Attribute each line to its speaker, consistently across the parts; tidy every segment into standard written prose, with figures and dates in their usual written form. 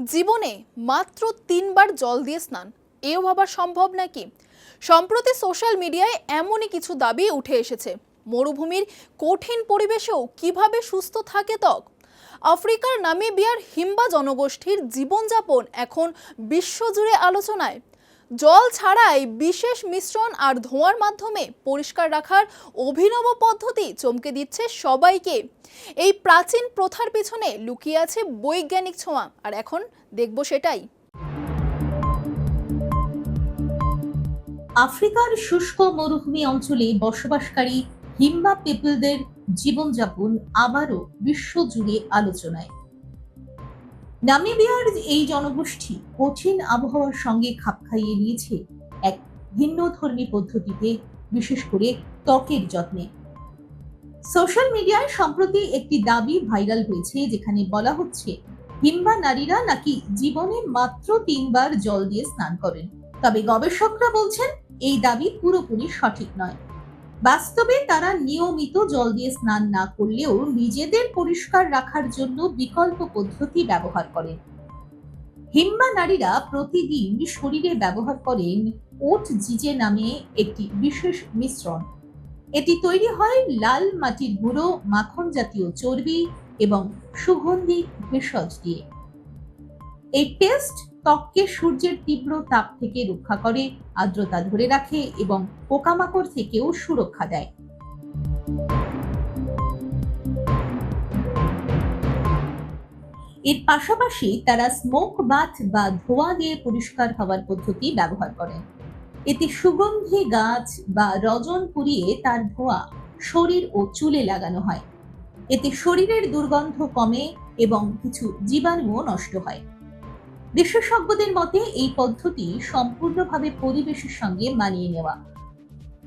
Speaker 1: জীবনে মাত্র 3 বার জল দিয়ে স্নান, এও ভাবা সম্ভব নাকি? সম্প্রতি সোশ্যাল মিডিয়ায় এমনই কিছু দাবি উঠে এসেছে। মরুভূমির কঠিন পরিবেশেও কিভাবে সুস্থ থাকে ত্বক? আফ্রিকার নামিবিয়ার হিম্বা জনগোষ্ঠীর জীবনযাপন এখন বিশ্বজুড়ে আলোচনায়। জল ছাড়াই বিশেষ মিশ্রণ আর ধোঁয়ার মাধ্যমে পরিষ্কার রাখার অভিনব পদ্ধতি চমকে দিচ্ছে সবাইকে। এই প্রাচীন প্রথার পিছনে লুকিয়ে আছে বৈজ্ঞানিক ছোঁয়া, আর এখন দেখব সেটাই।
Speaker 2: আফ্রিকার শুষ্ক মরুভূমি অঞ্চলে বসবাসকারী হিম্বা পিপলদের জীবনযাপন আবারও বিশ্বজুড়ে আলোচনায়। নামিবিয়ার এই জনগোষ্ঠী কঠিন আবহাওয়ার সঙ্গে খাপ খাইয়ে নিয়েছে এক ভিন্নধর্মী পদ্ধতিতে, বিশেষ করে ত্বকের যত্নে। সোশ্যাল মিডিয়ায় সম্প্রতি একটি দাবি ভাইরাল হয়েছে, যেখানে বলা হচ্ছে হিম্বা নারীরা নাকি জীবনে মাত্র 3 বার জল দিয়ে স্নান করেন। তবে গবেষকরা বলছেন এই দাবি পুরোপুরি সঠিক নয়। বাস্তবে তারা নিয়মিত জল দিয়ে স্নান না করলেও নিজেদের পরিষ্কার রাখার জন্য বিকল্প পদ্ধতি ব্যবহার করেন। হিম্বা নারীরা প্রতিদিন শরীরে ব্যবহার করেন ওট জিজে নামে একটি বিশেষ মিশ্রণ। এটি তৈরি হয় লাল মাটির গুঁড়ো, মাখন জাতীয় চর্বি এবং সুগন্ধি ভেষজ দিয়ে। এই পেস্ট ত্বককে সূর্যের তীব্র তাপ থেকে রক্ষা করে, আর্দ্রতা ধরে রাখে এবং পোকামাকড় থেকেও সুরক্ষা দেয়। এর পাশাপাশি তারা স্মোক বাথ বা ধোঁয়া দিয়ে পরিষ্কার হওয়ার পদ্ধতি ব্যবহার করেন। এতে সুগন্ধি গাছ বা রজন পুড়িয়ে তার ধোঁয়া শরীর ও চুলে লাগানো হয়। এতে শরীরের দুর্গন্ধ কমে এবং কিছু জীবাণুও নষ্ট হয়। বিশেষজ্ঞদের মতে এই পদ্ধতি সম্পূর্ণভাবে পরিবেশের সঙ্গে মানিয়ে নেওয়া।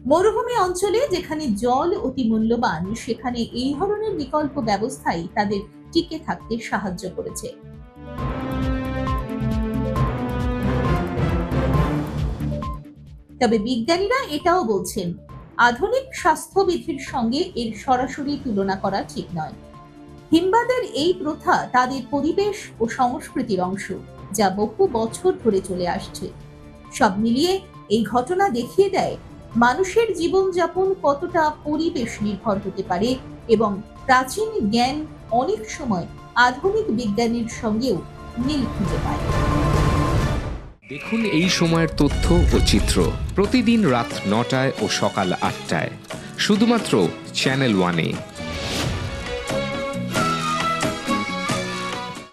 Speaker 2: মরুভূমি অঞ্চলে যেখানে জল অতি মূল্যবান, সেখানে এই ধরনের বিকল্প ব্যবস্থাই তাদের টিকে থাকতে সাহায্য করেছে। তবে বিজ্ঞানীরা এটাও বলছেন, আধুনিক স্বাস্থ্যবিধির সঙ্গে এর সরাসরি তুলনা করা ঠিক নয়। হিম্বাদের এই প্রথা তাদের পরিবেশ ও সংস্কৃতির অংশ, যা বহু বছর ধরে চলে আসছে। সব মিলিয়ে এই ঘটনা দেখিয়ে দেয় মানুষের জীবনযাপন কতটা পরিবেশ নির্ভর হতে পারে এবং প্রাচীন জ্ঞান অনেক সময় আধুনিক বিজ্ঞানের সঙ্গেও মিল খুঁজে পায়।
Speaker 3: দেখুন এই সময়ের তথ্য ও চিত্র প্রতিদিন রাত 9টায় ও সকাল 8টায় শুধুমাত্র চ্যানেল 1-এ।